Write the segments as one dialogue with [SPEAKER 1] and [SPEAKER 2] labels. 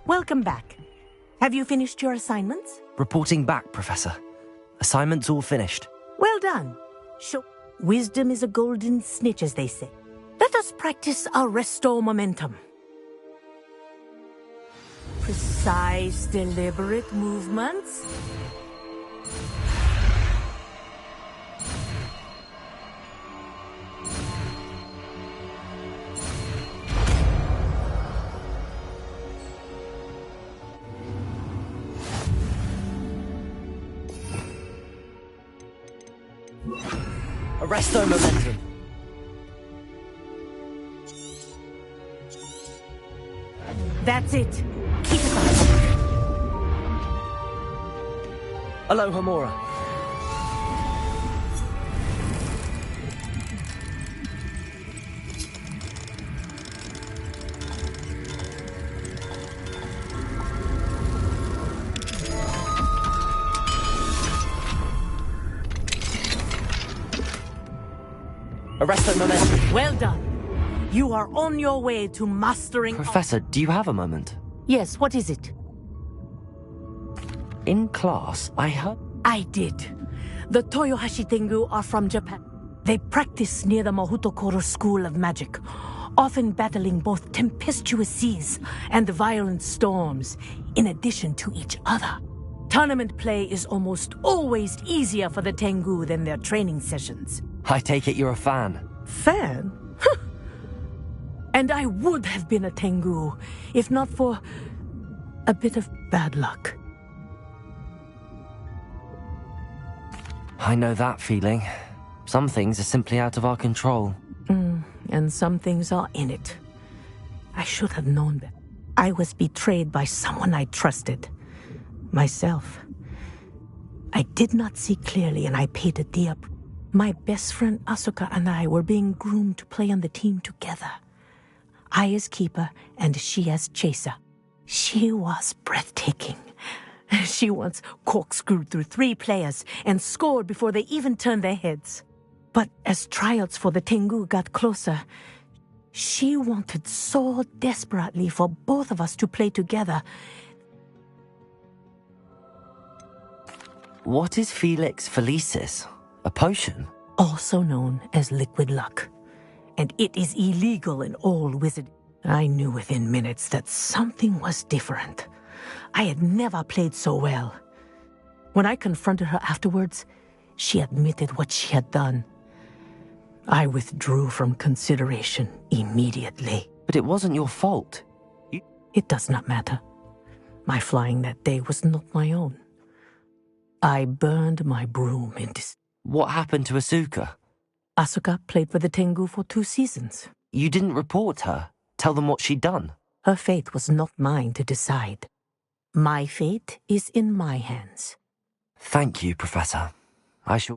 [SPEAKER 1] Welcome back. Have you finished your assignments?
[SPEAKER 2] Reporting back, Professor. Assignments all finished.
[SPEAKER 1] Well done. Wisdom is a golden snitch, as they say. Let us practice our restore momentum. Precise, deliberate movements.
[SPEAKER 2] Arresto momentum.
[SPEAKER 1] That's it. Keep it up.
[SPEAKER 2] Aloha Mora. Arresto momentum.
[SPEAKER 1] Well done. You are on your way to mastering...
[SPEAKER 2] Professor, do you have a moment?
[SPEAKER 1] Yes, what is it?
[SPEAKER 2] In class, I heard...
[SPEAKER 1] I did. The Toyohashi Tengu are from Japan. They practice near the Mahutokoro School of Magic, often battling both tempestuous seas and violent storms, in addition to each other. Tournament play is almost always easier for the Tengu than their training sessions.
[SPEAKER 2] I take it you're a fan.
[SPEAKER 1] Fan? And I would have been a Tengu, if not for a bit of bad luck.
[SPEAKER 2] I know that feeling. Some things are simply out of our control.
[SPEAKER 1] And some things are in it. I should have known that. I was betrayed by someone I trusted. Myself. I did not see clearly and I paid a dear... My best friend Asuka and I were being groomed to play on the team together. I as keeper and she as chaser. She was breathtaking. She once corkscrewed through 3 players and scored before they even turned their heads. But as tryouts for the Tengu got closer, she wanted so desperately for both of us to play together.
[SPEAKER 2] What is Felix Felicis? A potion?
[SPEAKER 1] Also known as liquid luck. And it is illegal in all wizard. I knew within minutes that something was different. I had never played so well. When I confronted her afterwards, she admitted what she had done. I withdrew from consideration immediately.
[SPEAKER 2] But it wasn't your fault.
[SPEAKER 1] It does not matter. My flying that day was not my own. I burned my broom in dis...
[SPEAKER 2] What happened to Asuka?
[SPEAKER 1] Asuka played for the Tengu for 2 seasons.
[SPEAKER 2] You didn't report her. Tell them what she'd done.
[SPEAKER 1] Her fate was not mine to decide. My fate is in my hands.
[SPEAKER 2] Thank you, Professor. I shall...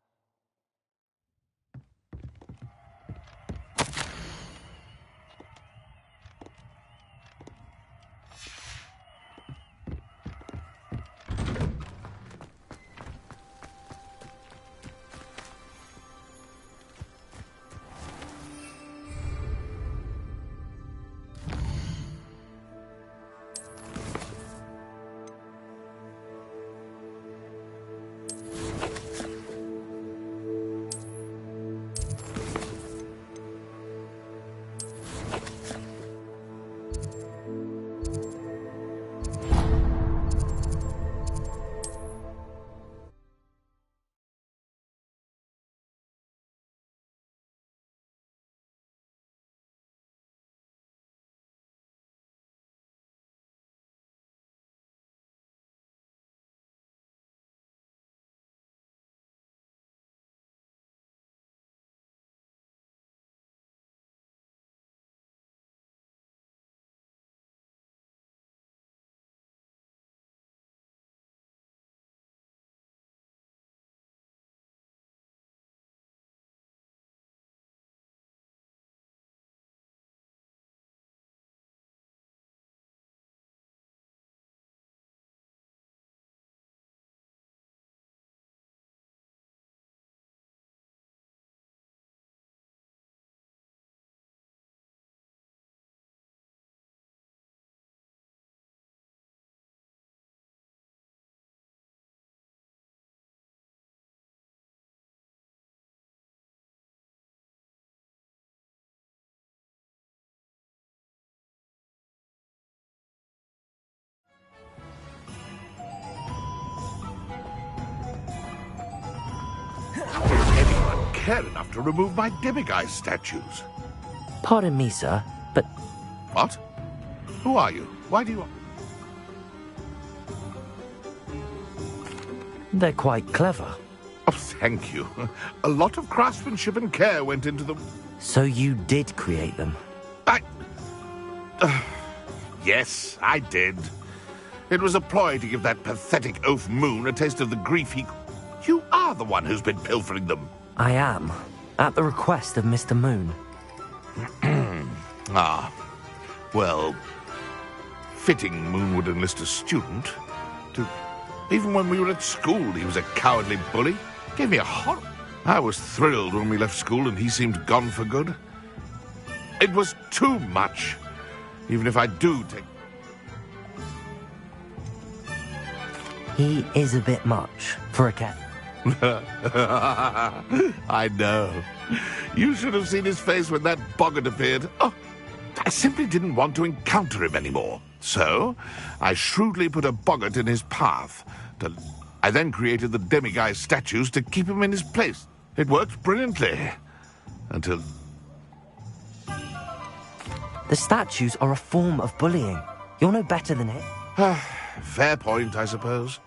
[SPEAKER 3] care enough to remove my demiguise statues.
[SPEAKER 2] Pardon me, sir, but...
[SPEAKER 3] What? Who are you? Why do you...
[SPEAKER 2] they're quite clever.
[SPEAKER 3] Oh, thank you. A lot of craftsmanship and care went into them.
[SPEAKER 2] So you did create them?
[SPEAKER 3] Yes, I did. It was a ploy to give that pathetic oaf Moon a taste of the grief he... You are the one who's been pilfering them.
[SPEAKER 2] I am, at the request of Mr. Moon.
[SPEAKER 3] Ah, well, fitting Moon would enlist a student. Even when we were at school, he was a cowardly bully. Gave me a horror. I was thrilled when we left school and he seemed gone for good. It was too much. Even if I do take...
[SPEAKER 2] He is a bit much for a cat.
[SPEAKER 3] I know. You should have seen his face when that boggart appeared. Oh, I simply didn't want to encounter him anymore. So, I shrewdly put a boggart in his path. I then created the demiguise statues to keep him in his place. It worked brilliantly. Until...
[SPEAKER 2] The statues are a form of bullying. You're no better than it.
[SPEAKER 3] Fair point, I suppose.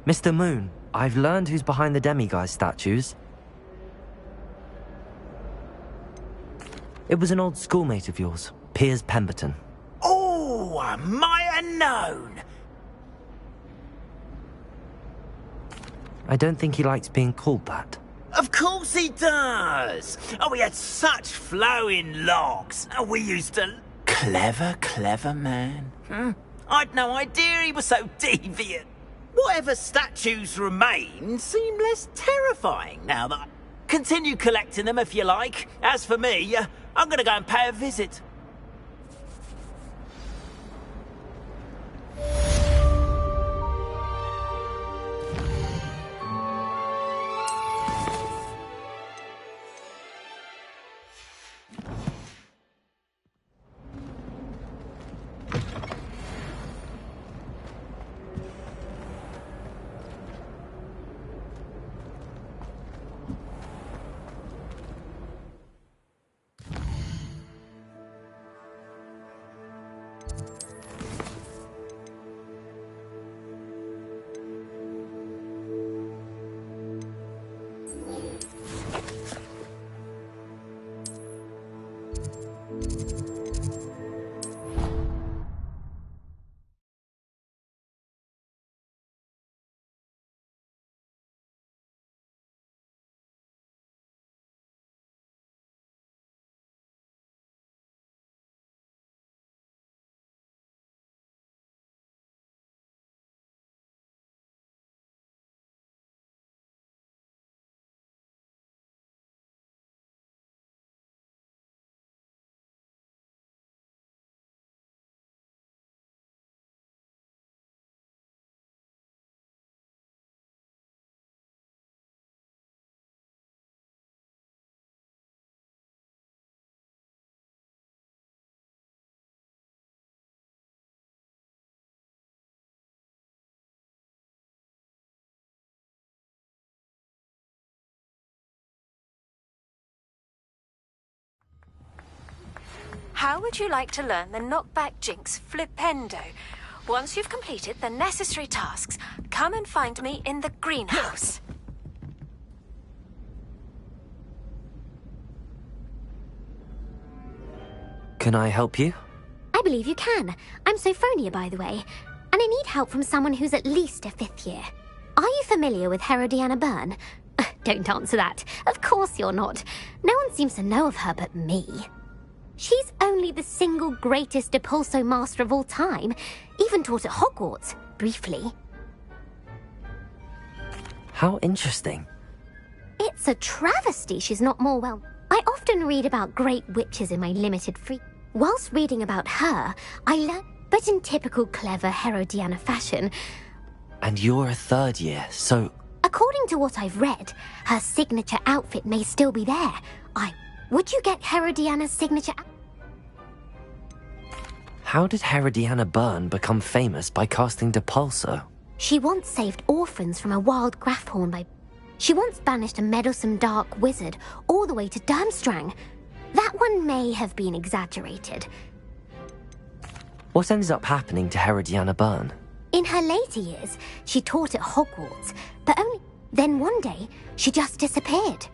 [SPEAKER 2] Mr. Moon, I've learned who's behind the demiguise statues. It was an old schoolmate of yours, Piers Pemberton.
[SPEAKER 4] Oh, I might have known.
[SPEAKER 2] I don't think he likes being called that.
[SPEAKER 4] Of course he does. Oh, we had such flowing locks. Oh, we used to... Clever, clever man. I'd no idea he was so deviant. Whatever statues remain seem less terrifying now that... Continue collecting them if you like. As for me, I'm gonna go and pay a visit.
[SPEAKER 5] How would you like to learn the knockback jinx flipendo? Once you've completed the necessary tasks, come and find me in the greenhouse.
[SPEAKER 2] Can I help you?
[SPEAKER 6] I believe you can. I'm Sophronia, by the way, and I need help from someone who's at least a 5th year. Are you familiar with Herodiana Byrne? Don't answer that. Of course you're not. No one seems to know of her but me. She's only the single greatest Depulso master of all time. Even taught at Hogwarts, briefly.
[SPEAKER 2] How interesting.
[SPEAKER 6] It's a travesty she's not more well. I often read about great witches in my limited free. Whilst reading about her, I learned, but in typical clever Herodiana fashion.
[SPEAKER 2] And you're a 3rd year, so...
[SPEAKER 6] According to what I've read, her signature outfit may still be there. Would you get Herodiana's signature?
[SPEAKER 2] How did Herodiana Byrne become famous by casting Depulso?
[SPEAKER 6] She once saved orphans from a wild Grafhorn by... She once banished a meddlesome dark wizard all the way to Durmstrang. That one may have been exaggerated.
[SPEAKER 2] What ended up happening to Herodiana Byrne?
[SPEAKER 6] In her later years, she taught at Hogwarts, but only... Then one day, she just disappeared.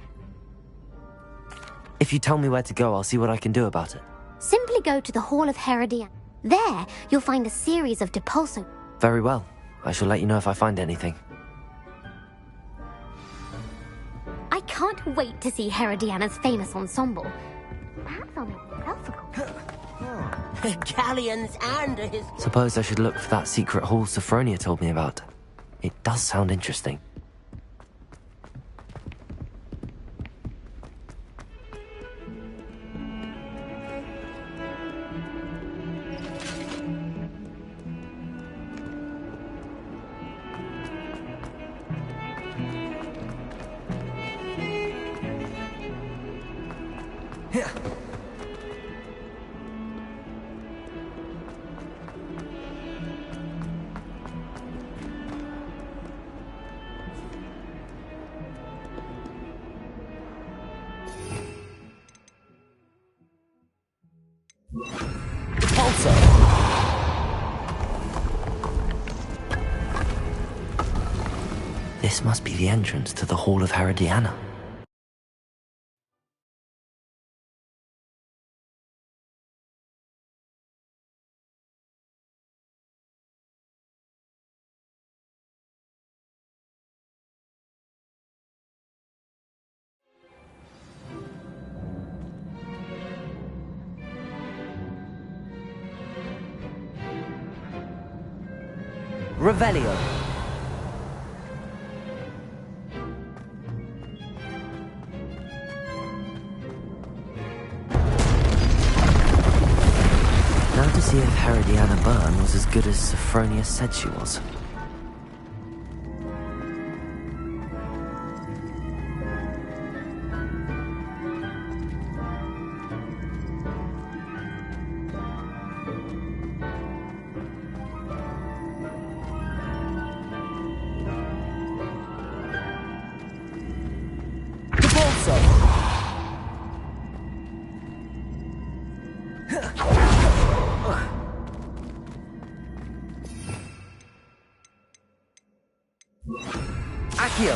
[SPEAKER 2] If you tell me where to go, I'll see what I can do about it.
[SPEAKER 6] Simply go to the Hall of Herodiana. There, you'll find a series of Depulso.
[SPEAKER 2] Very well. I shall let you know if I find anything.
[SPEAKER 6] I can't wait to see Herodiana's famous ensemble. Perhaps I'll make myself a copy.
[SPEAKER 7] Galleons and his...
[SPEAKER 2] Suppose I should look for that secret hall Sophronia told me about. It does sound interesting. This must be the entrance to the Hall of Herodiana. Revelio. Now to see if Herodiana Byrne was as good as Sophronia said she was. Accio!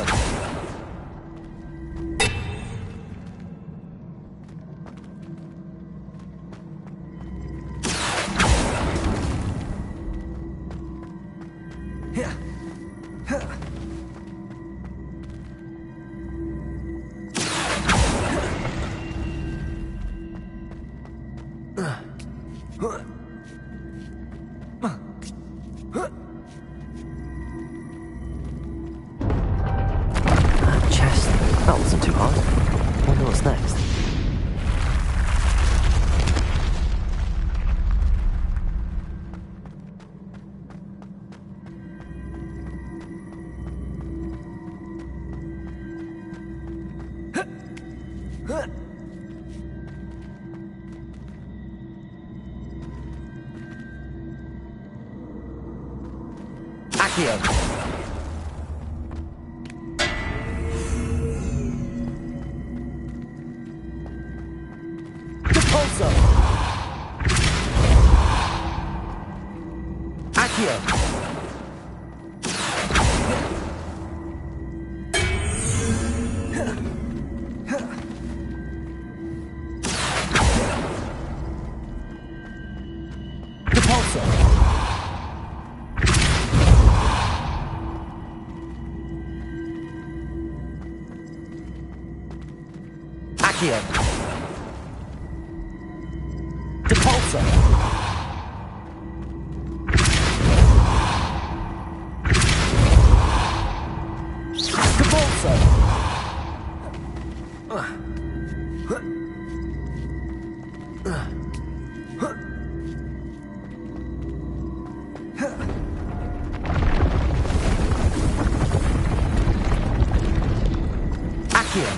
[SPEAKER 2] Chest. That wasn't too hard. Wonder what's next. Accio! Repulsor! Accio! Repulsor! Accio! Repulsor! Repulsor! Accio!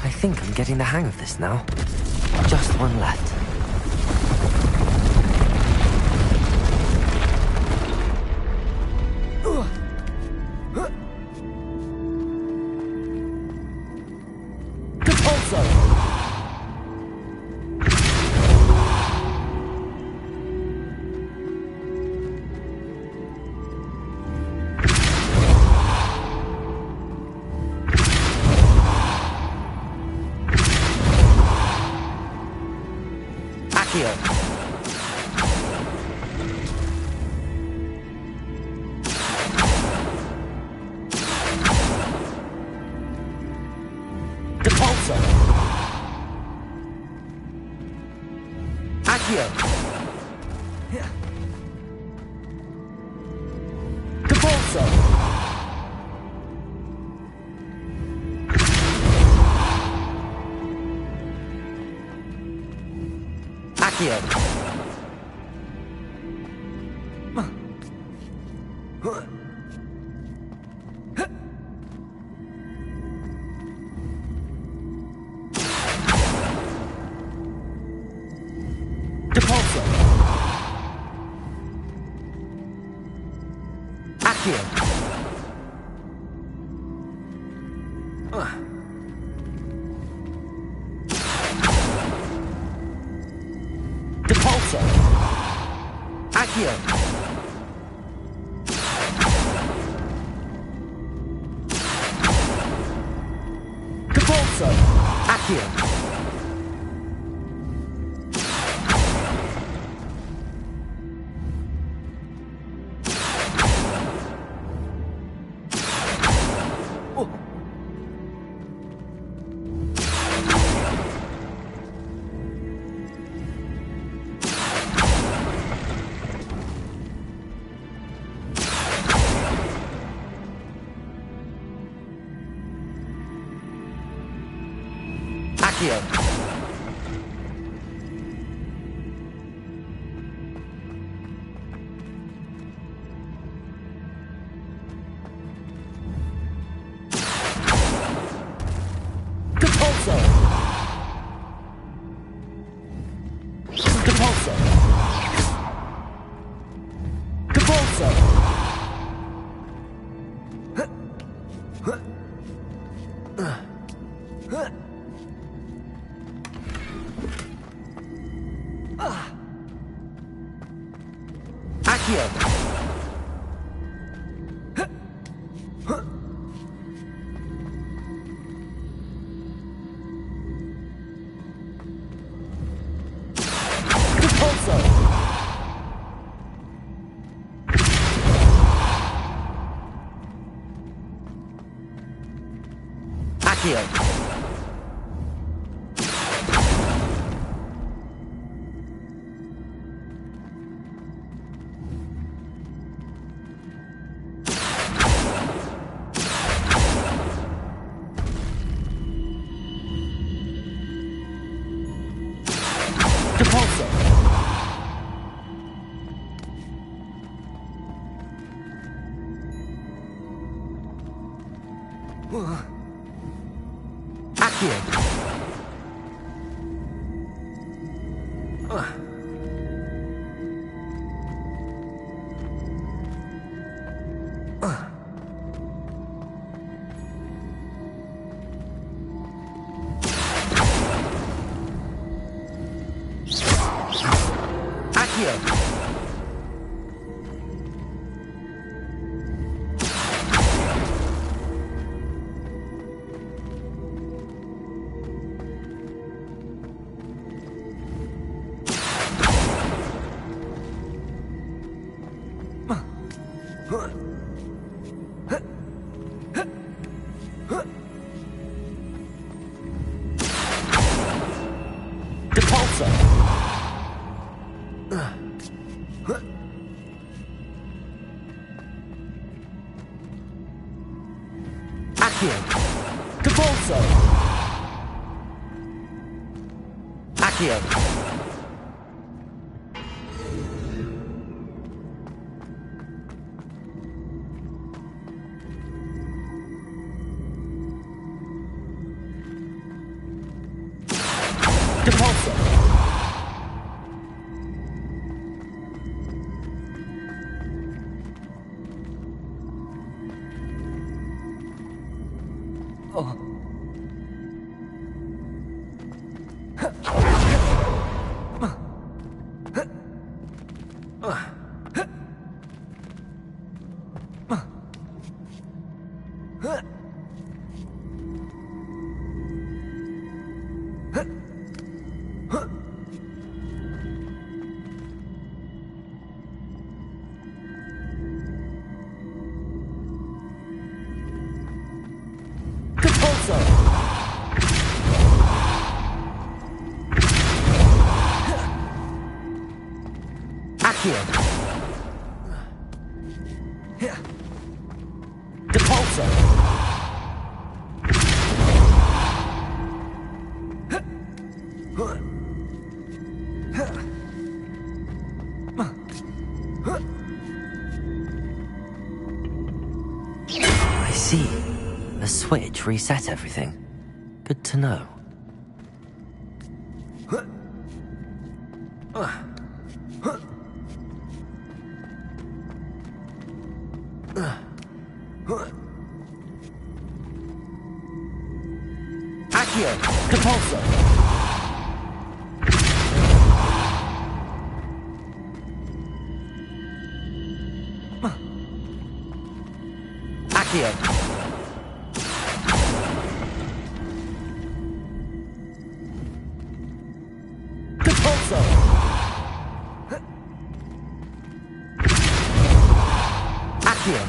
[SPEAKER 2] I think I'm getting the hang of this now. Just one left. Repulsor! Accio! Repulsor! Accio! Repulsor! Accio! Repulsor! Accio! Repulsor! Accio! Repulsor! Accio! Accio! Repulsor! Repulsor! Repulsor! Accio. Depulso. Accio. Accio. Depulso. Accio. Depulso. Accio. Depulso. Depulso. Accio. Depulso. I see. The switch reset everything. Good to know. Accio. Depulso. Accio. Depulso. Accio.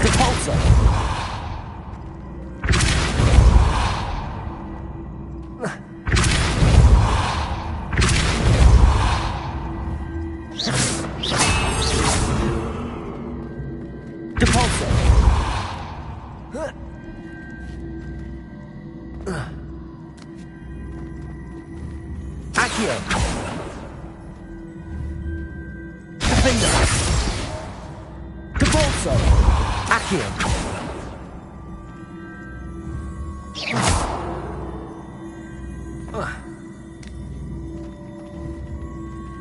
[SPEAKER 2] Depulso. Depulso. Accio. Defender. Depulso. Accio.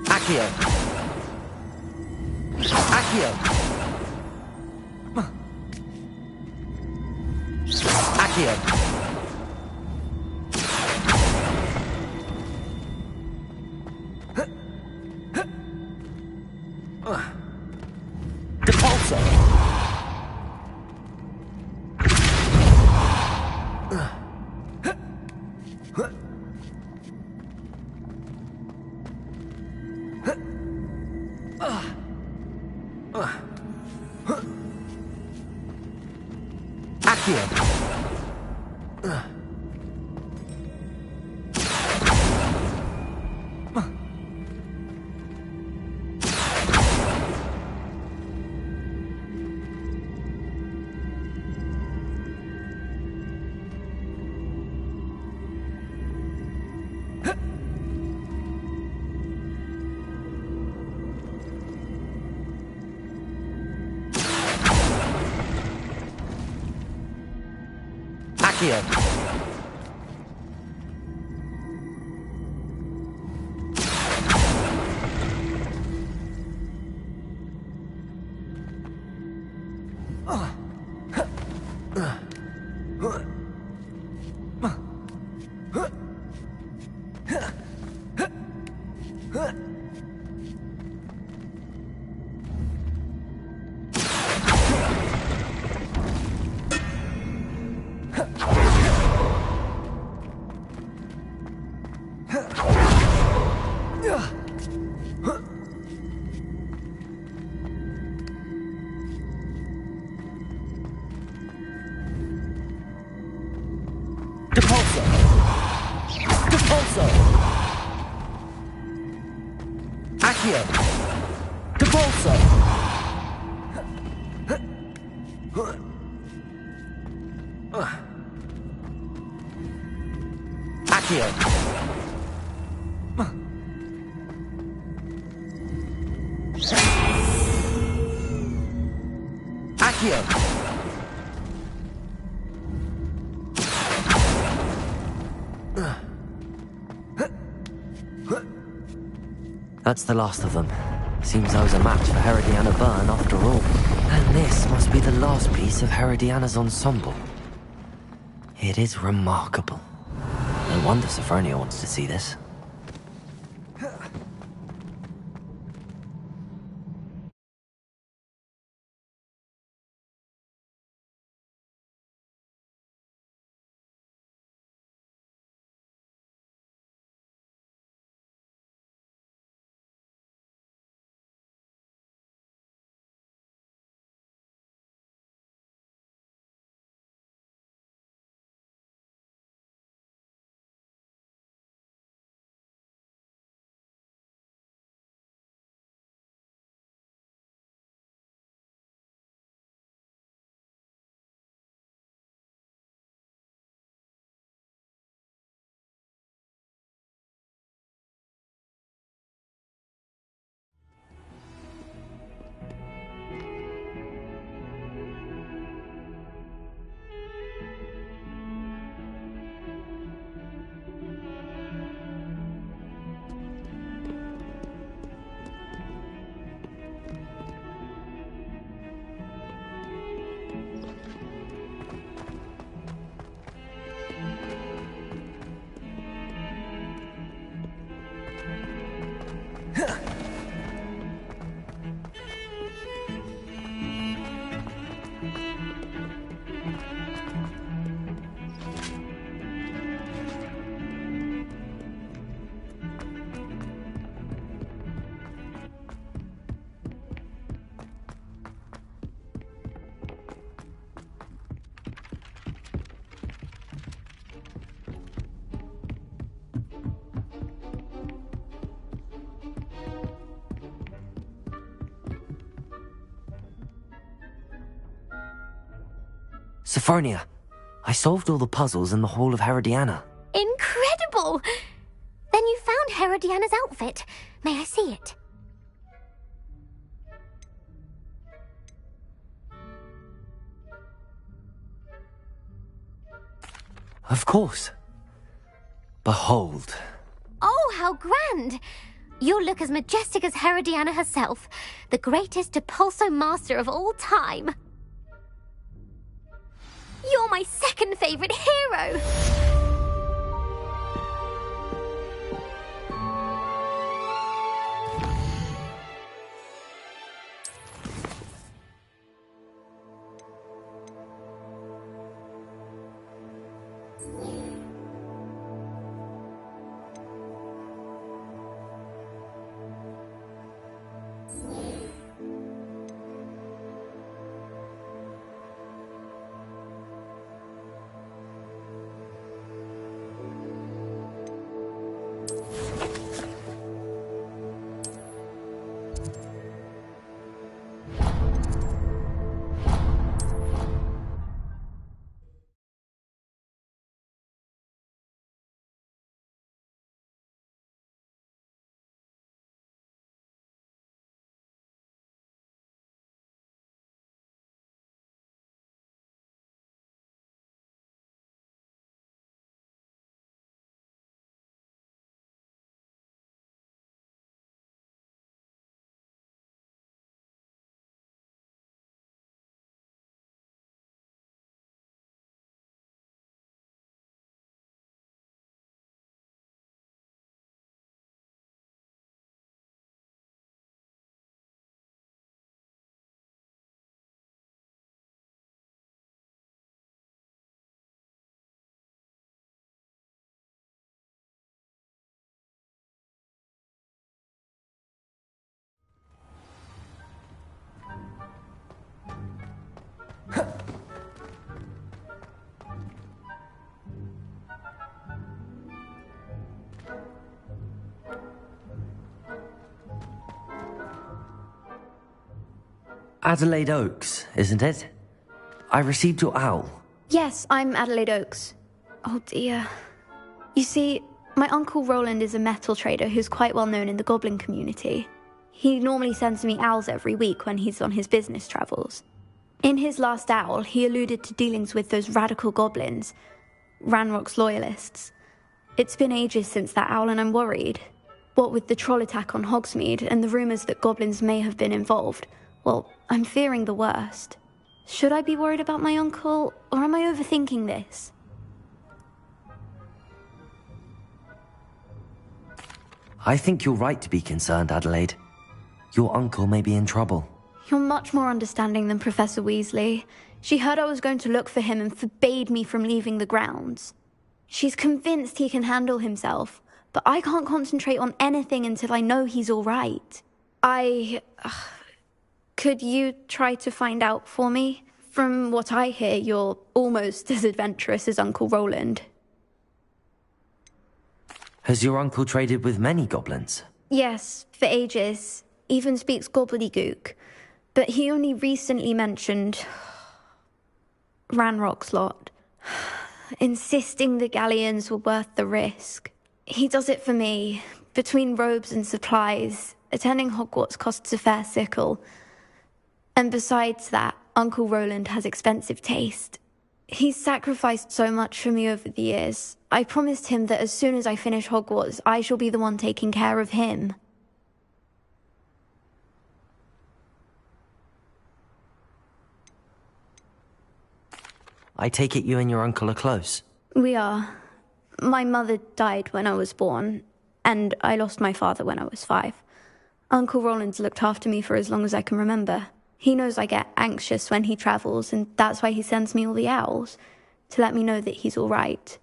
[SPEAKER 2] Accio. Accio. Accio. Depulso. Huh? That's the last of them. Seems I was a match for Herodiana Byrne after all. And this must be the last piece of Herodiana's ensemble. It is remarkable. No wonder Sophronia wants to see this. Sophronia, I solved all the puzzles in the Hall of Herodiana.
[SPEAKER 6] Incredible! Then you found Herodiana's outfit. May I see it?
[SPEAKER 2] Of course. Behold.
[SPEAKER 6] Oh, how grand! You'll look as majestic as Herodiana herself, the greatest Depulso master of all time. You're my second favorite hero!
[SPEAKER 2] Adelaide Oaks, isn't it? I received your owl.
[SPEAKER 8] Yes, I'm Adelaide Oaks. Oh dear. You see, my Uncle Roland is a metal trader who's quite well known in the goblin community. He normally sends me owls every week when he's on his business travels. In his last owl, he alluded to dealings with those radical goblins, Ranrock's loyalists. It's been ages since that owl and I'm worried. What with the troll attack on Hogsmeade and the rumours that goblins may have been involved, well, I'm fearing the worst. Should I be worried about my uncle, or am I overthinking this?
[SPEAKER 2] I think you're right to be concerned, Adelaide. Your uncle may be in trouble.
[SPEAKER 8] You're much more understanding than Professor Weasley. She heard I was going to look for him and forbade me from leaving the grounds. She's convinced he can handle himself, but I can't concentrate on anything until I know he's all right. Could you try to find out for me? From what I hear, you're almost as adventurous as Uncle Roland.
[SPEAKER 2] Has your uncle traded with many goblins?
[SPEAKER 8] Yes, for ages. Even speaks gobbledygook. But he only recently mentioned Ranrock's lot, insisting the galleons were worth the risk. He does it for me. Between robes and supplies, attending Hogwarts costs a fair sickle. And besides that, Uncle Roland has expensive taste. He's sacrificed so much for me over the years. I promised him that as soon as I finish Hogwarts, I shall be the one taking care of him.
[SPEAKER 2] I take it you and your uncle are close?
[SPEAKER 8] We are. My mother died when I was born, and I lost my father when I was 5. Uncle Roland's looked after me for as long as I can remember. He knows I get anxious when he travels, and that's why he sends me all the owls, to let me know that he's all right.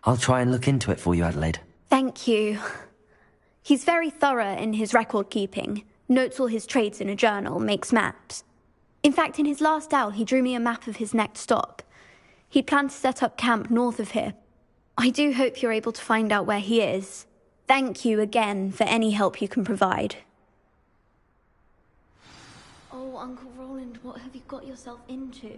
[SPEAKER 2] I'll try and look into it for you, Adelaide.
[SPEAKER 8] Thank you. He's very thorough in his record keeping, notes all his trades in a journal, makes maps. In fact, in his last owl, he drew me a map of his next stop. He'd planned to set up camp north of here. I do hope you're able to find out where he is. Thank you again for any help you can provide. Oh, Uncle Roland, what have you got yourself into?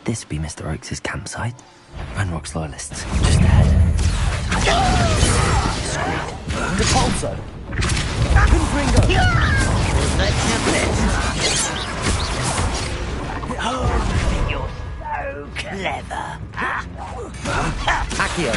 [SPEAKER 2] This be Mr. Oakes' campsite? Ranrock's loyalists, just ahead.
[SPEAKER 4] Depulso! Confringo! Let's have this. Oh, you're so clever.
[SPEAKER 2] Accio!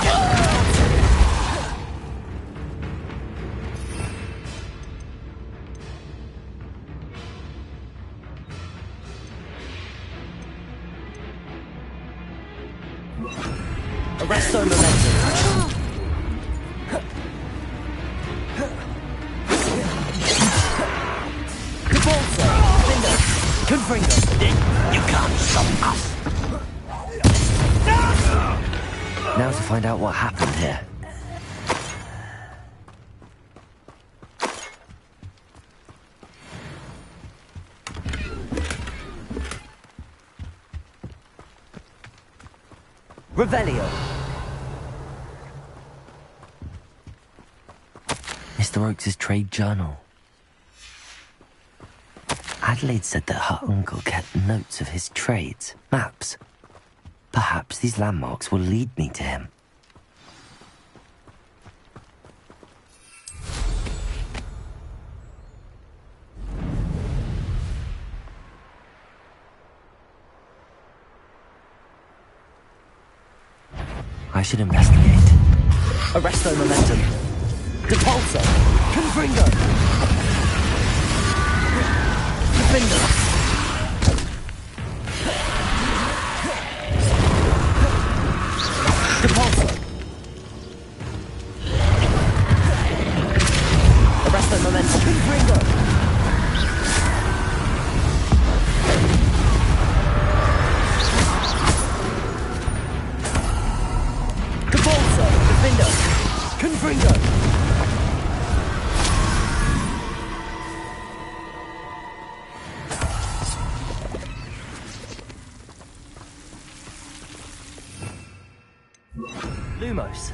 [SPEAKER 4] Arresto momentum. Depulso! Confringo! You can't stop us.
[SPEAKER 2] Now to find out what happened here. Revelio. Mr. Oakes' trade journal. Adelaide said that her uncle kept notes of his trades, maps. Perhaps these landmarks will lead me to him. I should investigate. Arresto momentum. Depulso. Confringo. Defender. Depulso. Arresto momentum. Confringo. Depulso. Defender. Confringo. Lumos.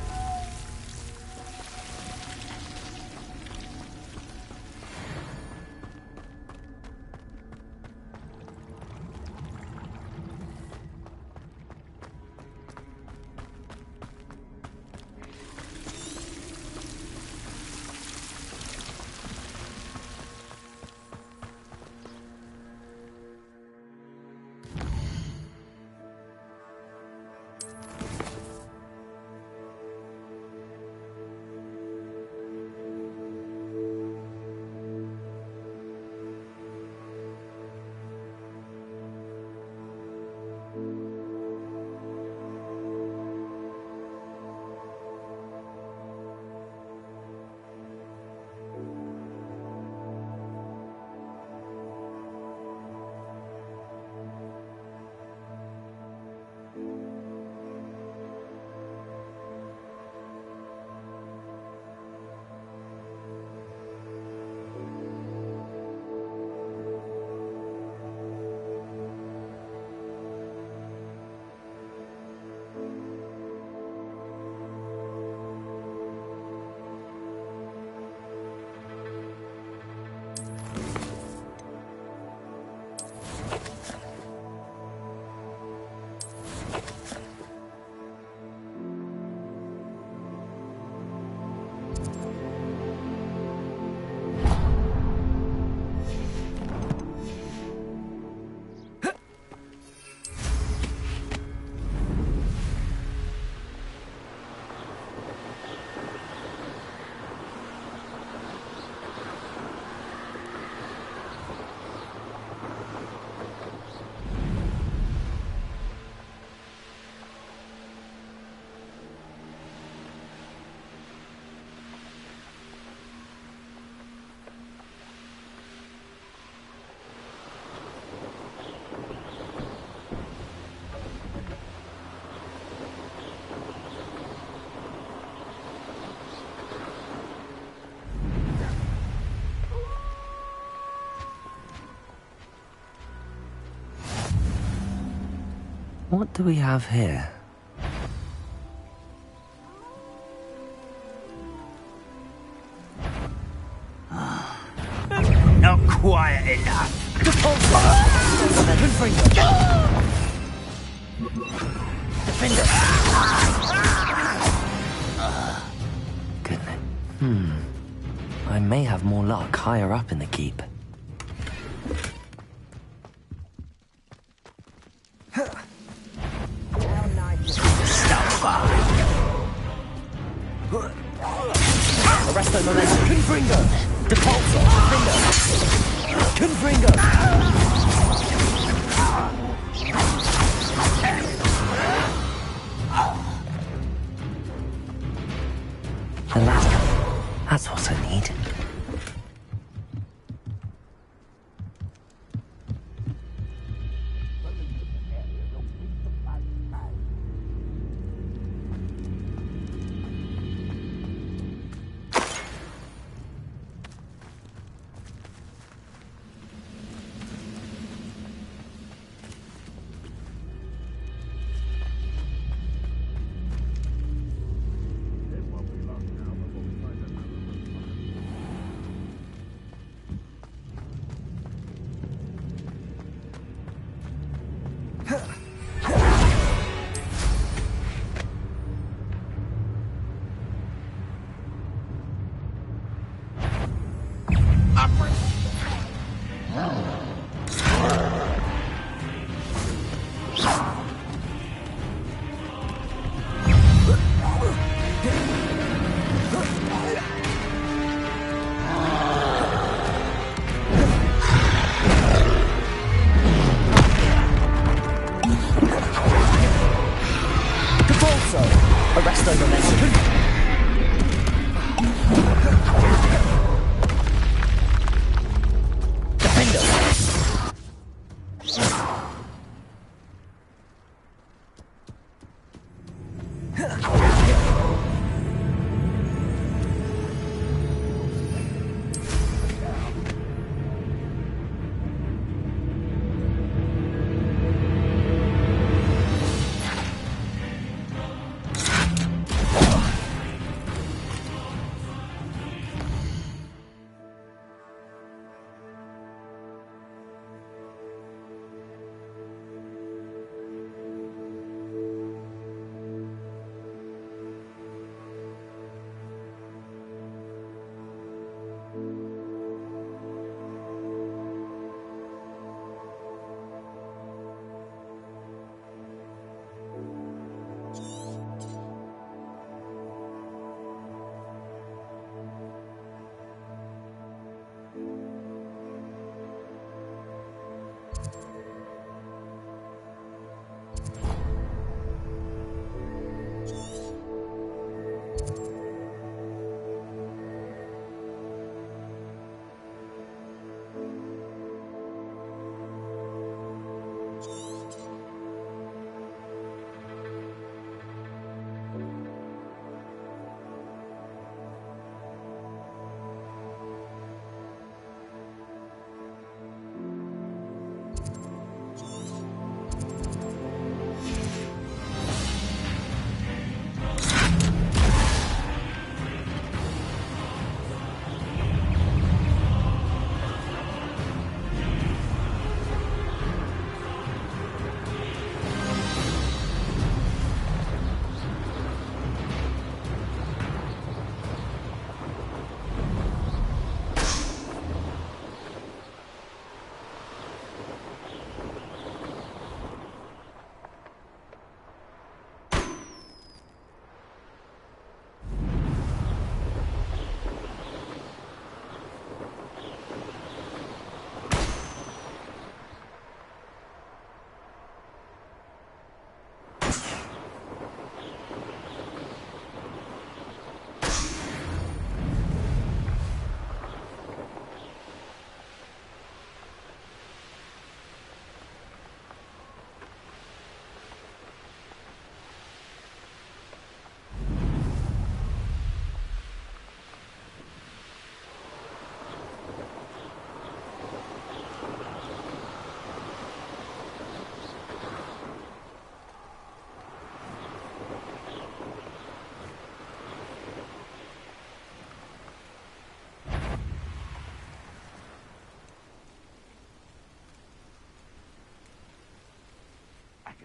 [SPEAKER 2] What do we have here?
[SPEAKER 4] Not quiet enough.
[SPEAKER 2] Defender. Goodness. I may have more luck higher up in the keep. Arresto momentum. Confringo. Depulso. Confringo. Confringo. The ladder. That's what I need. Arresto momentum.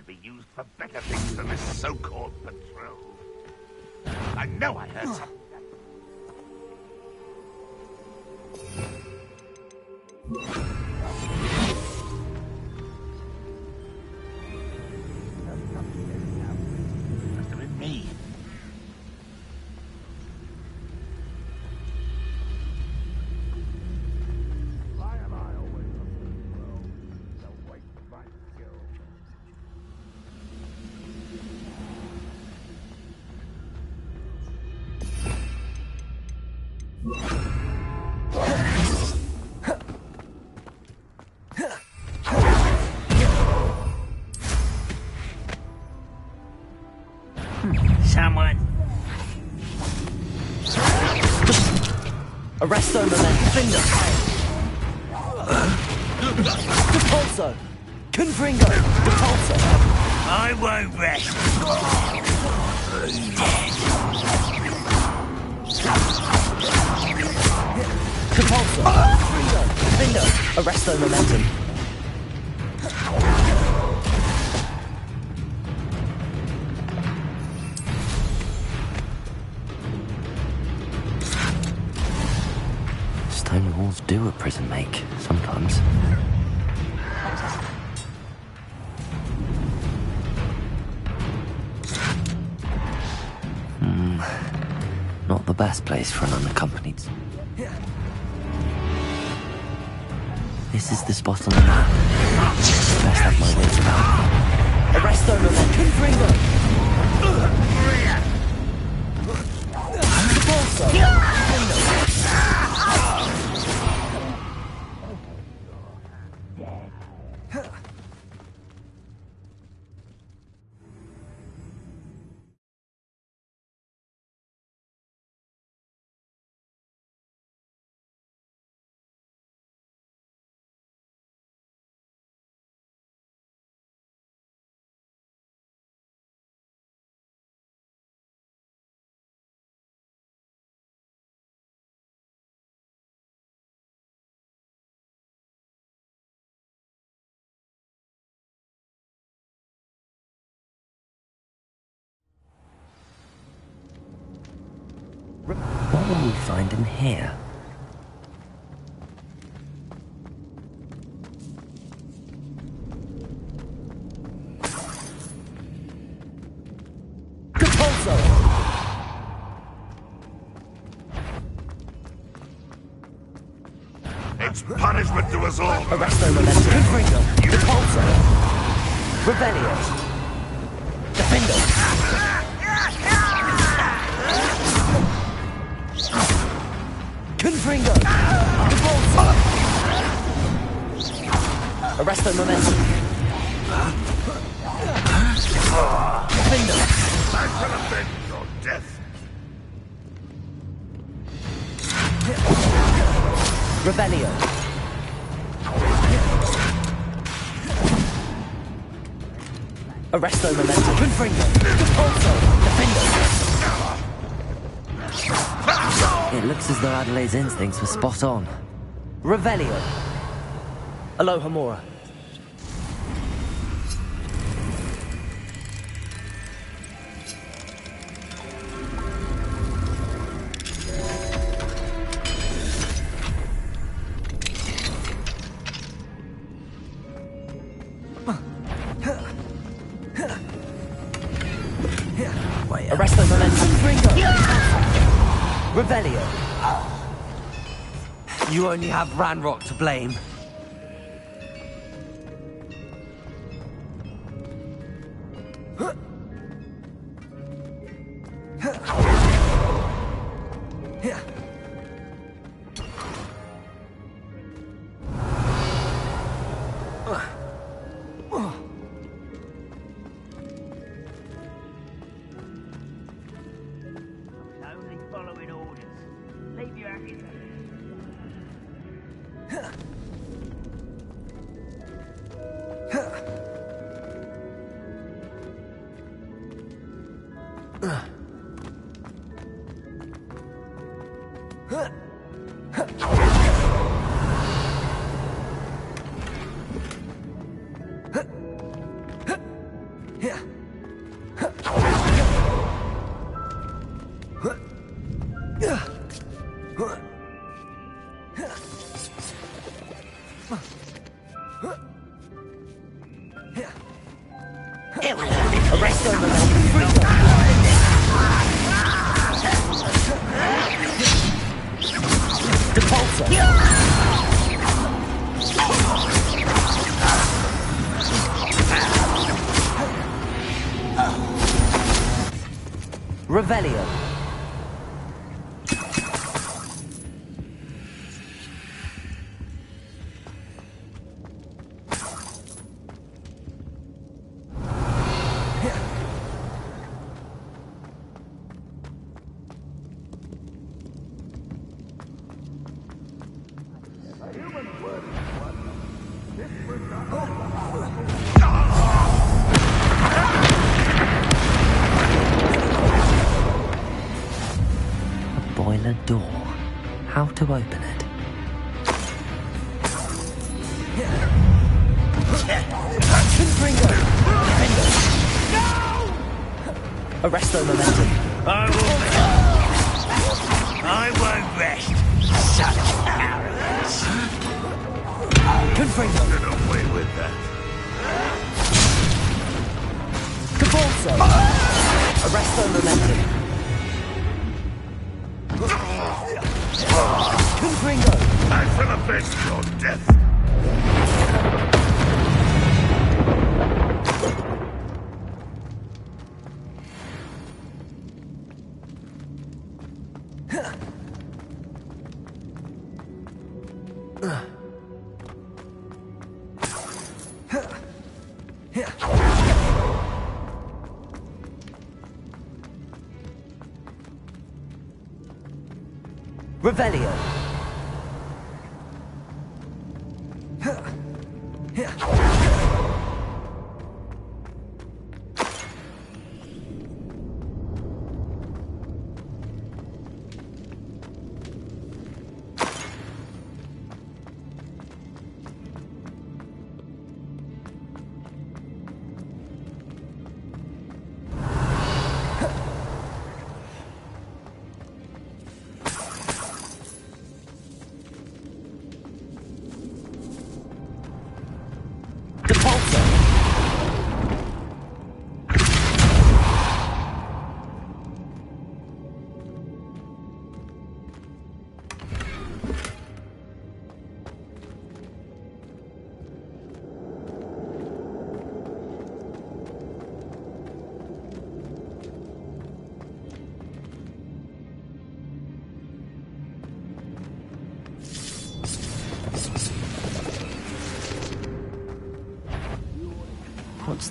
[SPEAKER 3] Be used for better things than this so-called patrol. I know I heard something. Must have been me. Why am I always on patrol? Don't wait for my skill.
[SPEAKER 4] Someone.
[SPEAKER 2] Arresto momentum. Finger. Depulso. Confringo. Depulso.
[SPEAKER 4] I won't rest.
[SPEAKER 2] Depulso. Confringo. Finger. Arresto momentum. Stone walls do a prison make, sometimes. Not the best place for an unaccompanied... This is the spot on the map. Best have my wits about me. Arresto momentum. Confringo! can we find in here?
[SPEAKER 3] It's punishment to us all.
[SPEAKER 2] Arresto Momentum. Confringo. Depulso. Revelio. Defendo. Confringo. Depulso. Arresto Momentum. Defendo.
[SPEAKER 3] I shall avenge your death.
[SPEAKER 2] Revelio. Arresto Momentum. Confringo. Depulso. Defendo. It looks as though Adelaide's instincts were spot on. Revelio. Aloha Mora. Arresto Momentum. Revelio. You only have Ranrock to blame.
[SPEAKER 4] Only following orders. Leave your actions.
[SPEAKER 2] Arresto Momentum. Depulso. Revelio. Boiler door. How to open it? Confringo. Defendo. No! Arresto Momentum.
[SPEAKER 4] I won't rest. Such arrogance.
[SPEAKER 2] Confringo.
[SPEAKER 3] Get away with that.
[SPEAKER 2] Depulso. Arresto Momentum. Confringo.
[SPEAKER 3] I shall avenge your death.
[SPEAKER 2] Revelio.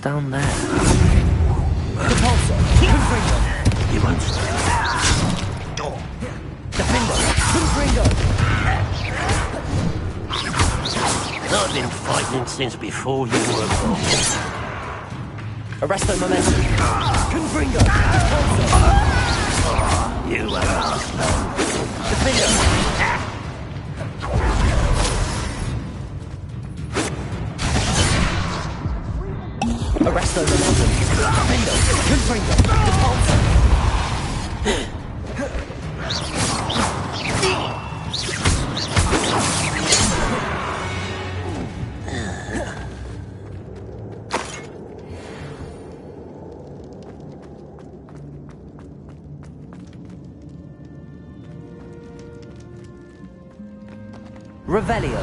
[SPEAKER 2] down there?
[SPEAKER 4] Repulsor! Confringo!
[SPEAKER 3] You won't stop.
[SPEAKER 4] Defender! Confringo!
[SPEAKER 7] I've been fighting since before you were born.
[SPEAKER 4] Arresto momentum! Confringo!
[SPEAKER 7] You were asked.
[SPEAKER 4] Defender! Arresto momentum! Defender! Confringo! Repulsor! Revelio.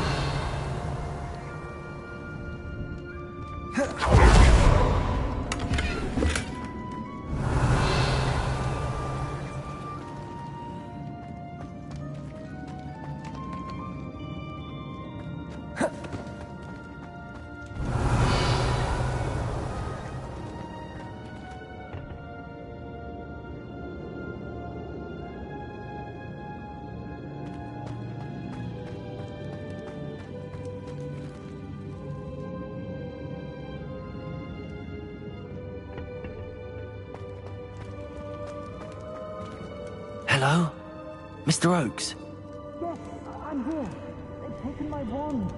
[SPEAKER 2] Hello? Mr. Oakes?
[SPEAKER 9] Yes, I'm here. They've taken my wand.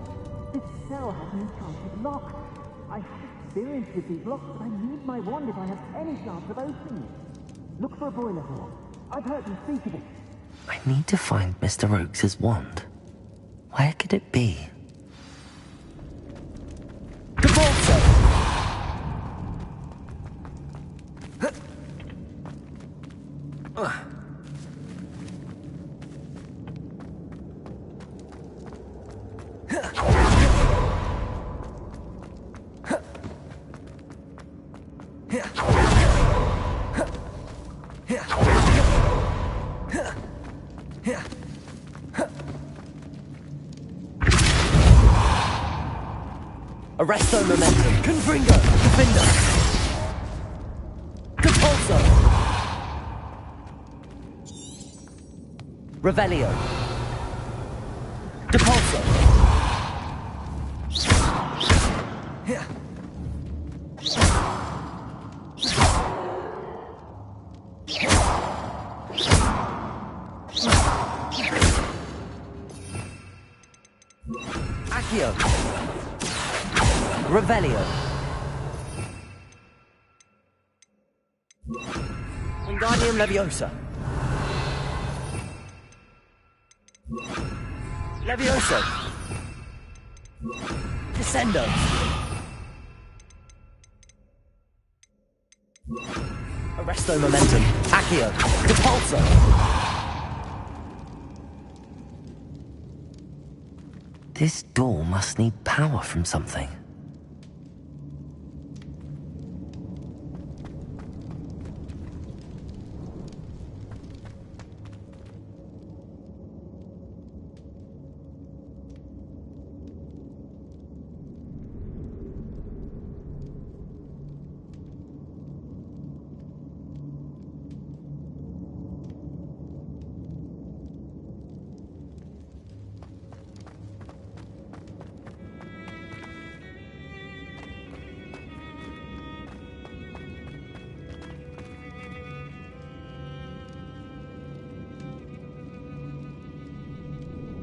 [SPEAKER 9] This cell has an enchanted lock. I have experience with these locks, but I need my wand if I have any chance of opening it. Look for a boiler door. I've heard them speak of it.
[SPEAKER 2] I need to find Mr. Oakes' wand. Where could it be?
[SPEAKER 4] Arresto momentum. Confringo. Defender. Repulsor. Revelio. Depulsor. Accio. Revelio. Wingardium Leviosa. Levioso. Descendo. Arresto momentum. Accio. Depulsor.
[SPEAKER 2] This door must need power from something.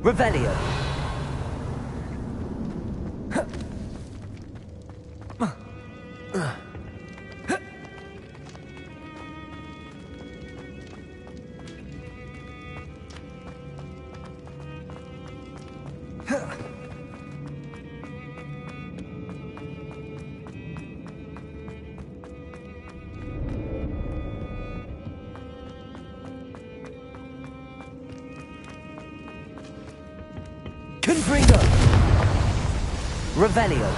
[SPEAKER 4] Revelio. Confringo. Revelio.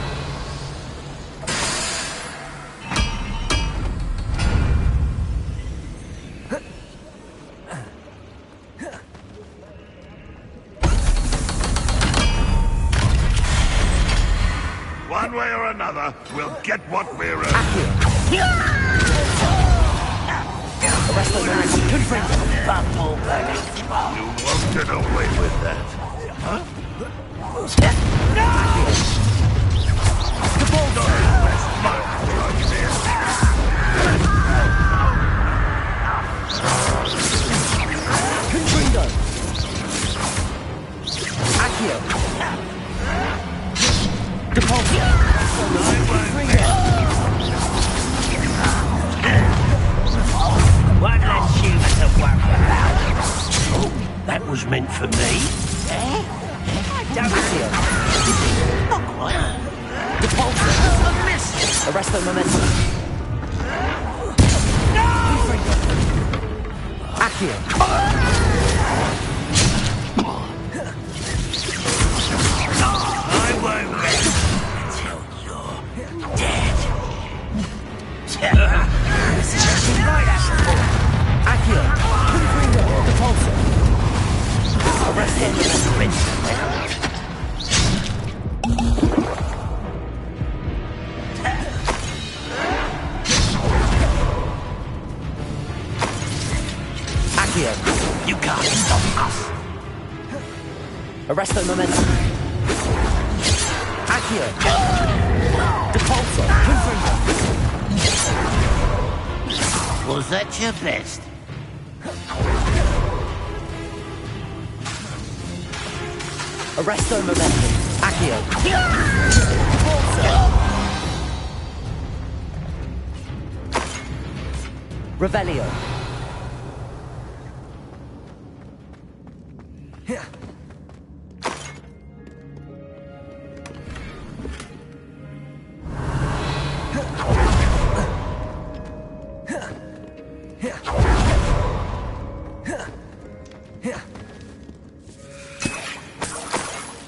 [SPEAKER 3] One way or another, clever, we'll get what we're earning.
[SPEAKER 2] Arrest the momentum. Confringo.
[SPEAKER 3] You won't get away with that. Huh?
[SPEAKER 2] Confringo. Accio. Depulso. Confringo.
[SPEAKER 4] One less human to worry about.
[SPEAKER 7] That was meant for me.
[SPEAKER 2] Accio.
[SPEAKER 4] Not quite.
[SPEAKER 2] Depulso.
[SPEAKER 4] A miss!
[SPEAKER 2] Arrest the momentum. Confringo. Accio.
[SPEAKER 4] I won't rest until you're dead.
[SPEAKER 2] Accio. Confringo. Depulso. Arrest the momentum. Accio.
[SPEAKER 4] You can't stop us.
[SPEAKER 2] Arresto momentum. Accio. Depulso. Confringo.
[SPEAKER 7] Was that your best?
[SPEAKER 2] Arresto momentum. Accio. Depulso. Revelio.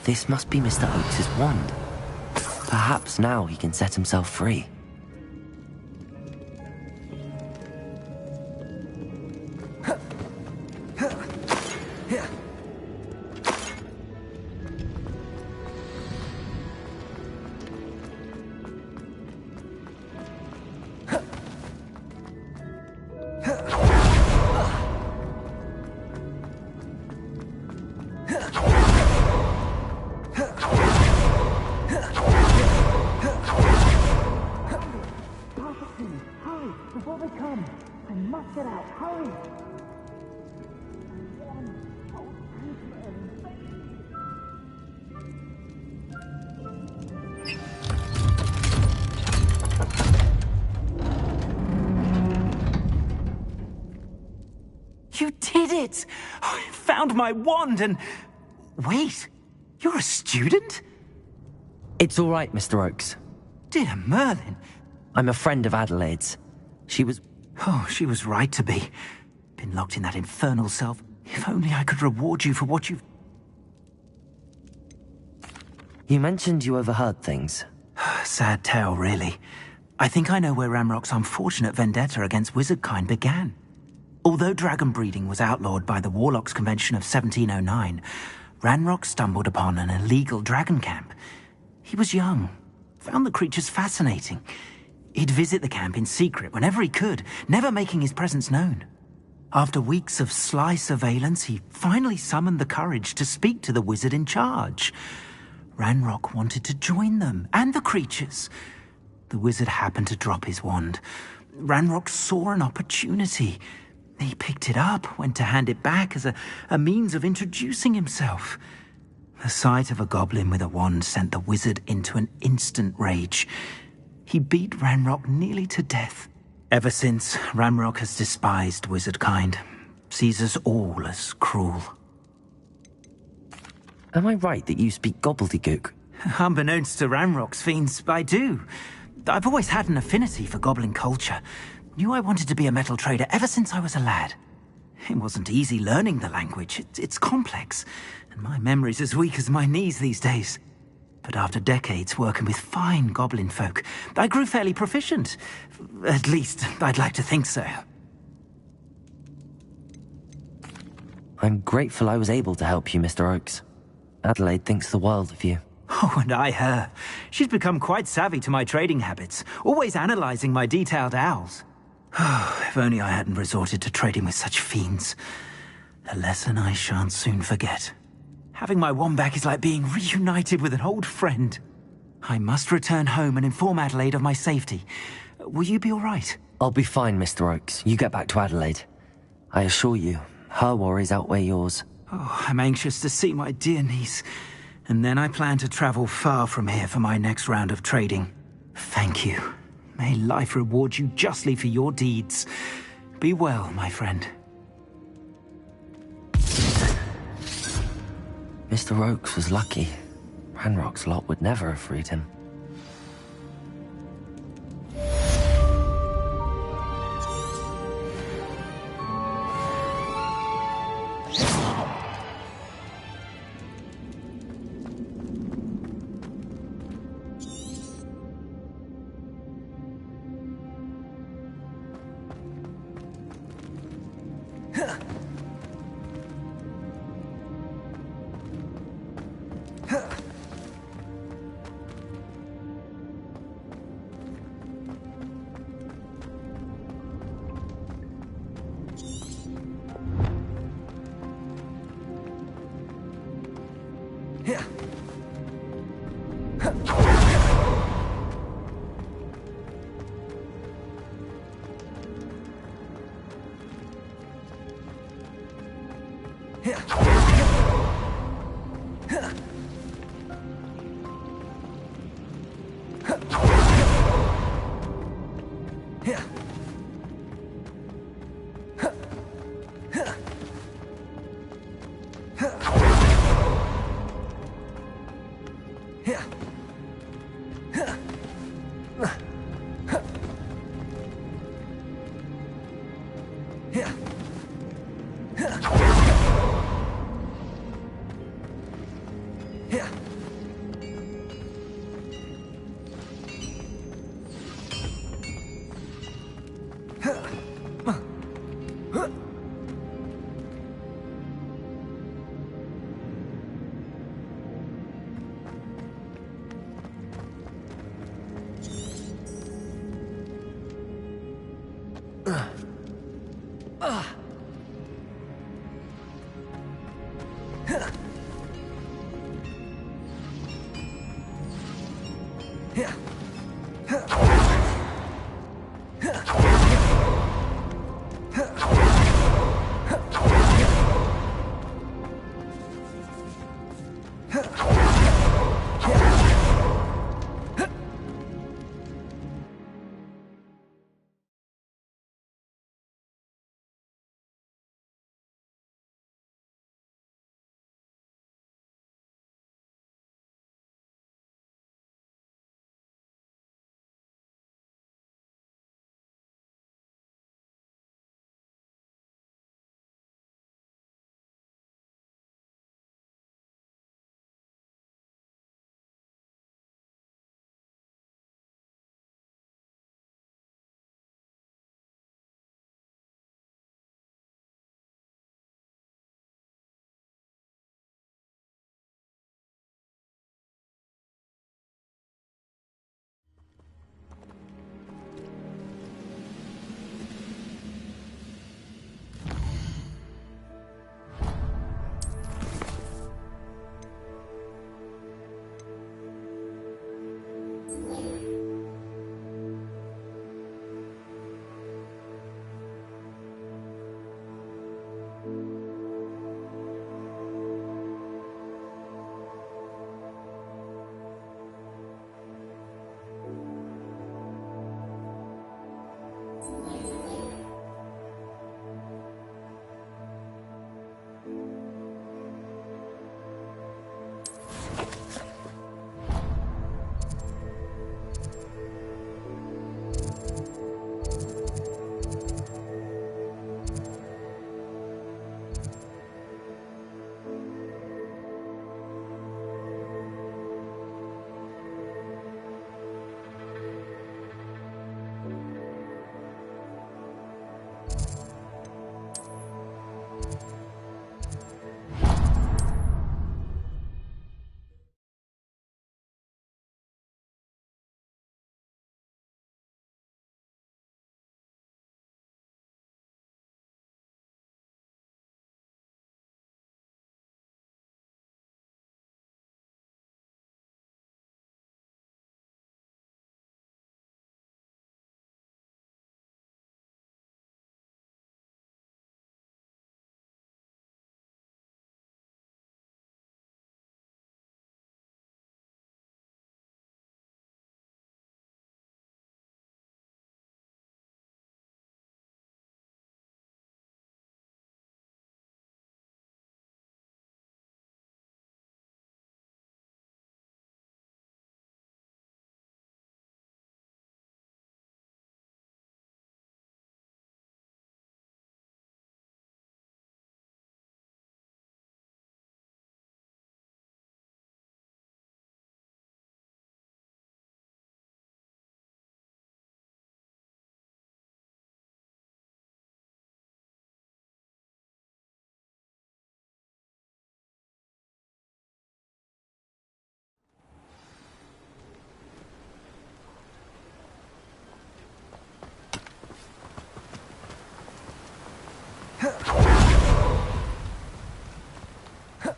[SPEAKER 2] This must be Mr. Oakes' wand. Perhaps now he can set himself free.
[SPEAKER 9] Before they come, I must get out. Hurry!
[SPEAKER 4] You did it! I found my wand and... Wait, you're a student?
[SPEAKER 2] It's all right, Mr. Oakes.
[SPEAKER 4] Dear Merlin.
[SPEAKER 2] I'm a friend of Adelaide's. She was...
[SPEAKER 4] Oh, she was right to be. Been locked in that infernal cell. If only I could reward you for what you've...
[SPEAKER 2] You mentioned you overheard things.
[SPEAKER 4] Sad tale, really. I think I know where Ranrock's unfortunate vendetta against wizardkind began. Although dragon breeding was outlawed by the Warlocks Convention of 1709, Ranrock stumbled upon an illegal dragon camp. He was young, found the creatures fascinating. He'd visit the camp in secret whenever he could, never making his presence known. After weeks of sly surveillance, he finally summoned the courage to speak to the wizard in charge. Ranrock wanted to join them, and the creatures. The wizard happened to drop his wand. Ranrock saw an opportunity. He picked it up, went to hand it back as a means of introducing himself. The sight of a goblin with a wand sent the wizard into an instant rage. He beat Ranrock nearly to death. Ever since, Ranrock has despised wizardkind, sees us all as cruel.
[SPEAKER 2] Am I right that you speak gobbledygook?
[SPEAKER 4] Unbeknownst to Ranrock's fiends, I do. I've always had an affinity for goblin culture. Knew I wanted to be a metal trader ever since I was a lad. It wasn't easy learning the language. It's complex, and my memory's as weak as my knees these days. But after decades working with fine goblin folk, I grew fairly proficient. At least, I'd like to think so.
[SPEAKER 2] I'm grateful I was able to help you, Mr. Oakes. Adelaide thinks the world of you.
[SPEAKER 10] Oh, and I her. She's become quite savvy to my trading habits, always analysing my detailed owls. If only I hadn't resorted to trading with such fiends. A lesson I shan't soon forget. Having my wand back is like being reunited with an old friend. I must return home and inform Adelaide of my safety. Will you be all right?
[SPEAKER 2] I'll be fine, Mr. Oakes. You get back to Adelaide. I assure you, her worries outweigh yours.
[SPEAKER 10] Oh, I'm anxious to see my dear niece. And then I plan to travel far from here for my next round of trading. Thank you. May life reward you justly for your deeds. Be well, my friend.
[SPEAKER 2] Mr. Oakes was lucky. Ranrock's lot would never have freed him.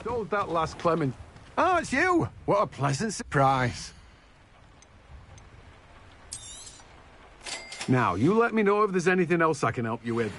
[SPEAKER 11] Told that last Clement. Oh, it's you! What a pleasant surprise. Now, you let me know if there's anything else I can help you with.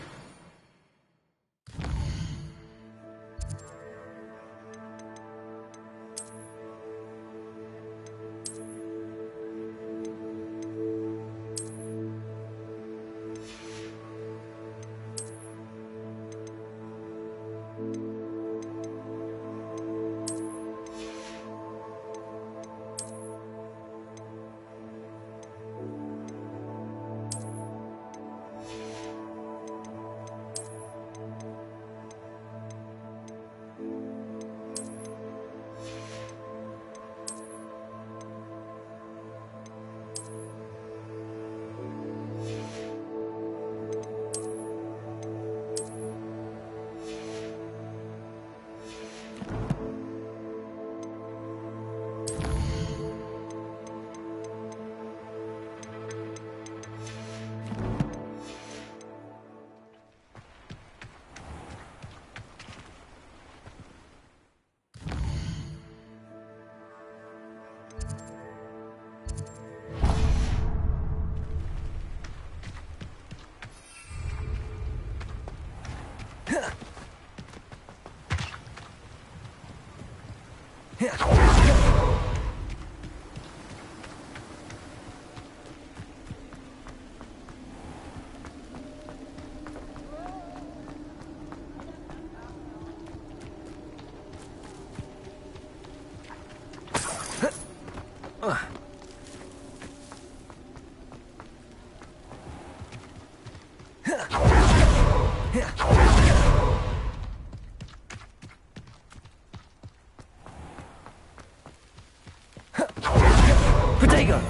[SPEAKER 2] Protego!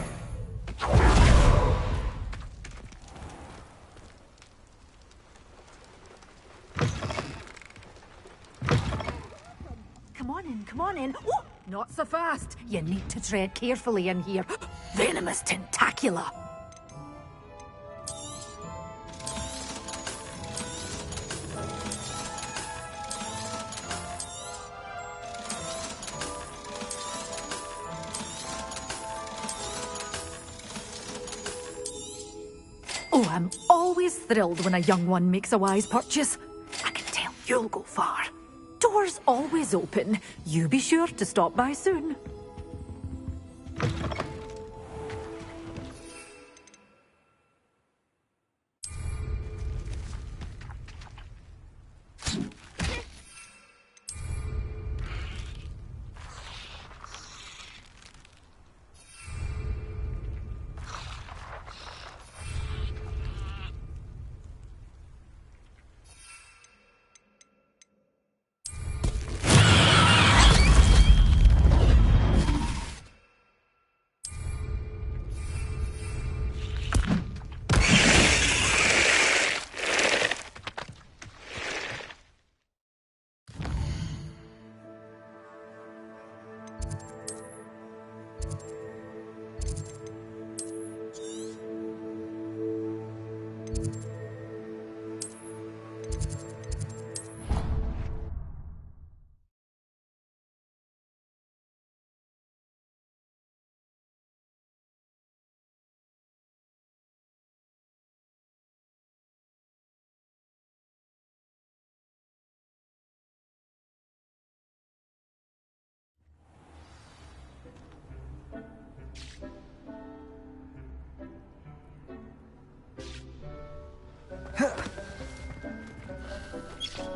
[SPEAKER 12] Come on in. Oh, not so fast. You need to tread carefully in here. Venomous tentacula. Oh, I'm always thrilled when a young one makes a wise purchase. I can tell you'll go far. Doors always open. You be sure to stop by soon.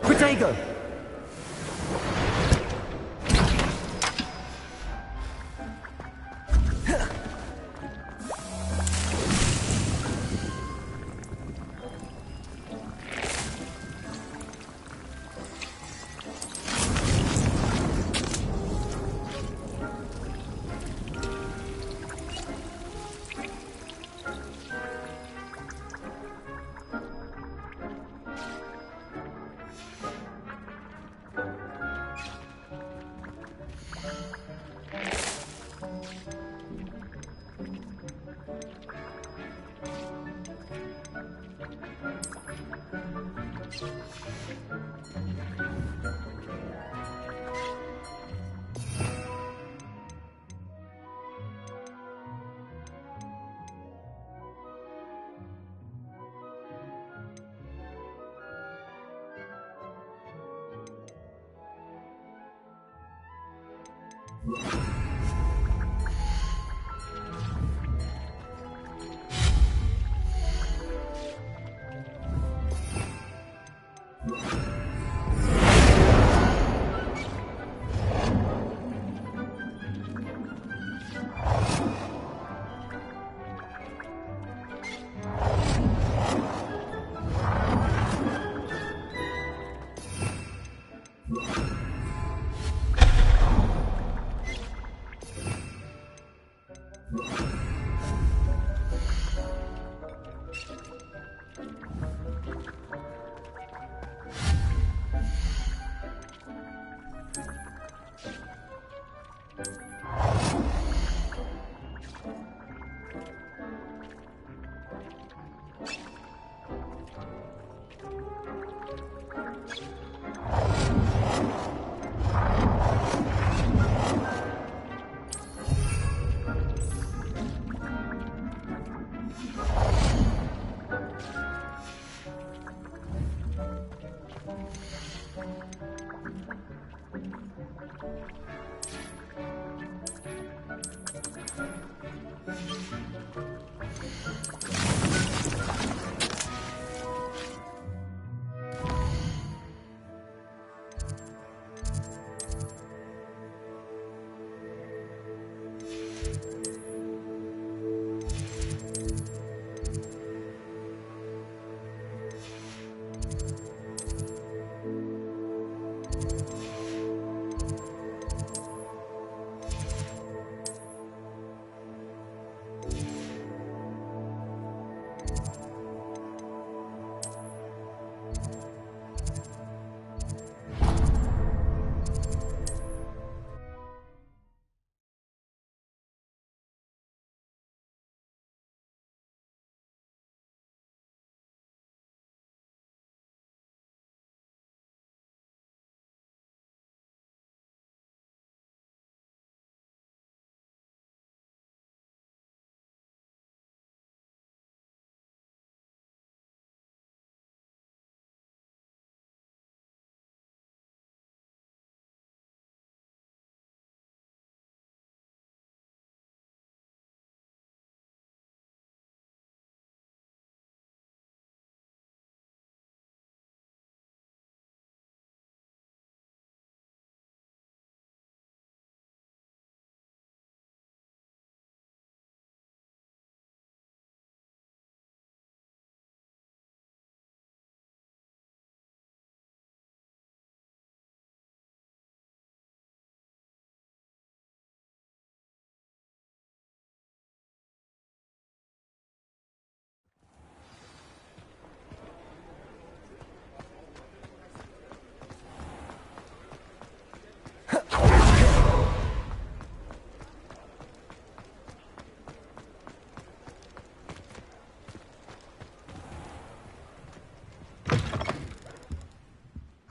[SPEAKER 2] Protego!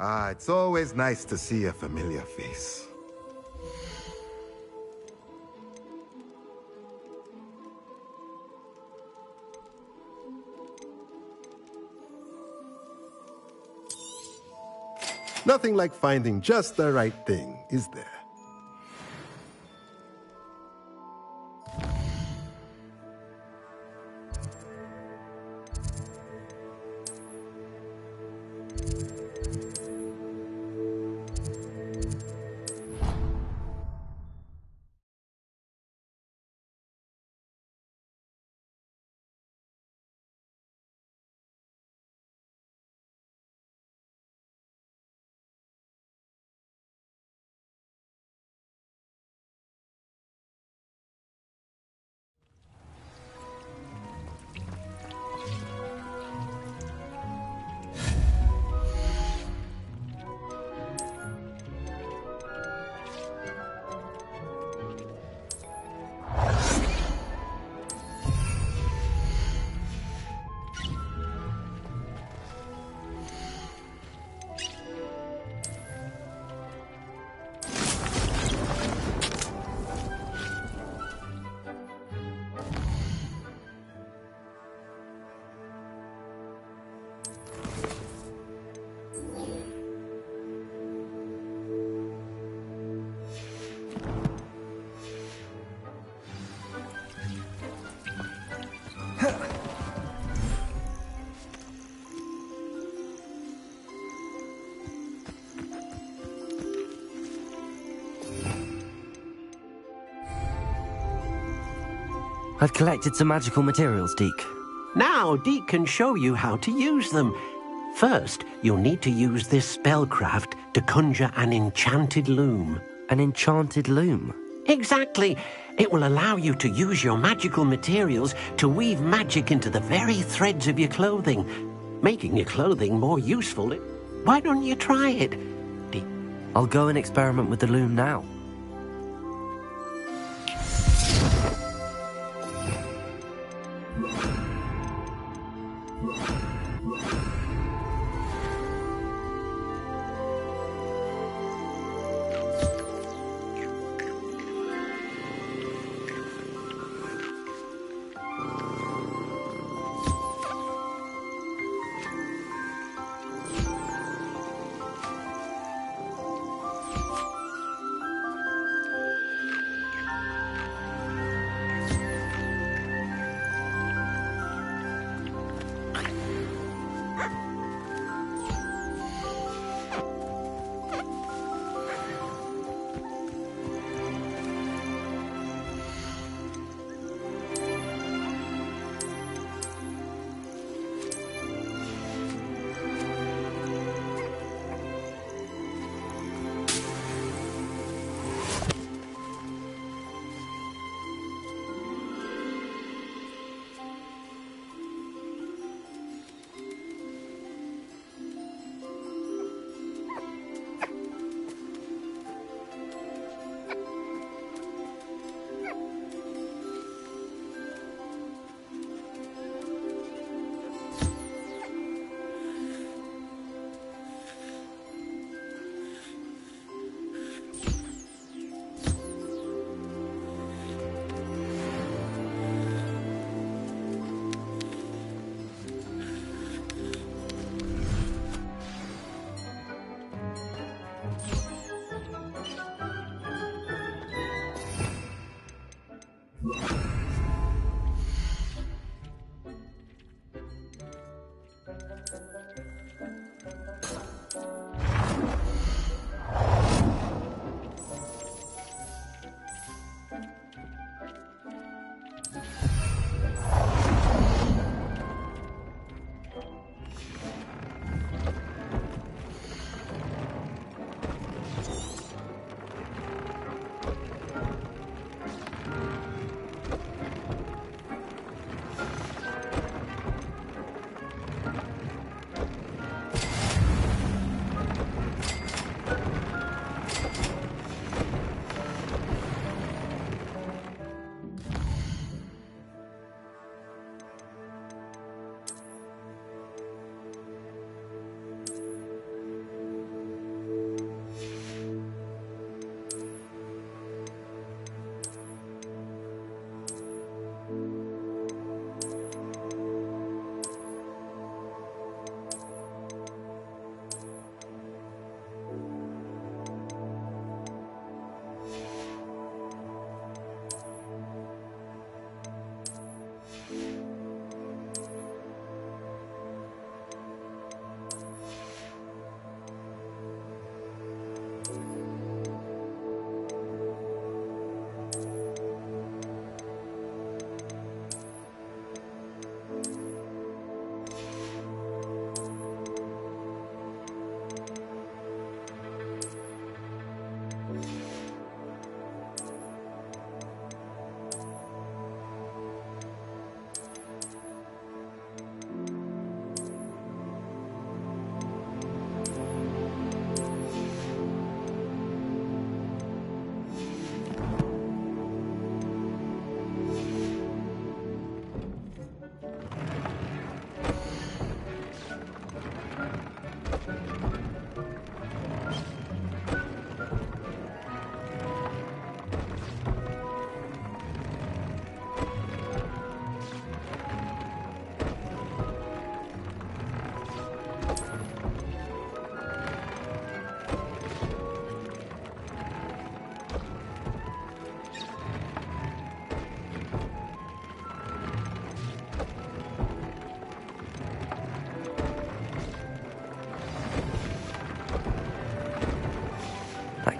[SPEAKER 13] Ah, it's always nice to see a familiar face. Nothing like finding just the right thing, is there?
[SPEAKER 2] I've collected some magical materials, Deke.
[SPEAKER 7] Now, Deke can show you how to use them. First, you'll need to use this spellcraft to conjure an enchanted loom.
[SPEAKER 2] An enchanted loom?
[SPEAKER 7] Exactly. It will allow you to use your magical materials to weave magic into the very threads of your clothing, making your clothing more useful. Why don't you try it?
[SPEAKER 2] I'll go and experiment with the loom now.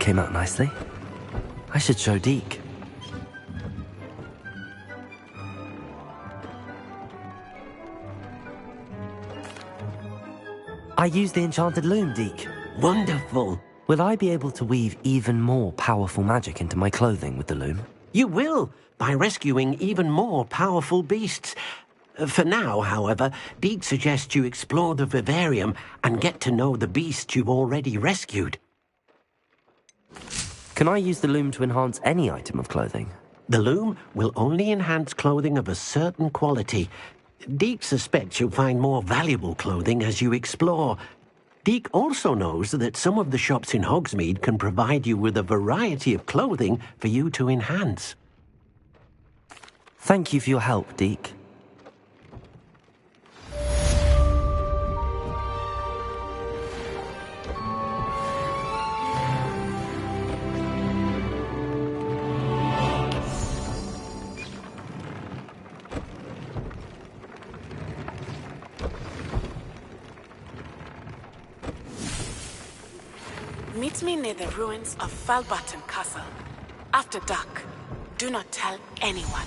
[SPEAKER 2] Came out nicely. I should show Deke. I used the enchanted loom, Deke.
[SPEAKER 7] Wonderful.
[SPEAKER 2] Will I be able to weave even more powerful magic into my clothing with the loom?
[SPEAKER 7] You will, by rescuing even more powerful beasts. For now, however, Deke suggests you explore the vivarium and get to know the beasts you've already rescued.
[SPEAKER 2] Can I use the loom to enhance any item of clothing?
[SPEAKER 7] The loom will only enhance clothing of a certain quality. Deke suspects you'll find more valuable clothing as you explore. Deke also knows that some of the shops in Hogsmeade can provide you with a variety of clothing for you to enhance.
[SPEAKER 2] Thank you for your help, Deke.
[SPEAKER 14] Meet me near the ruins of Falbutton Castle. After dark. Do not tell anyone.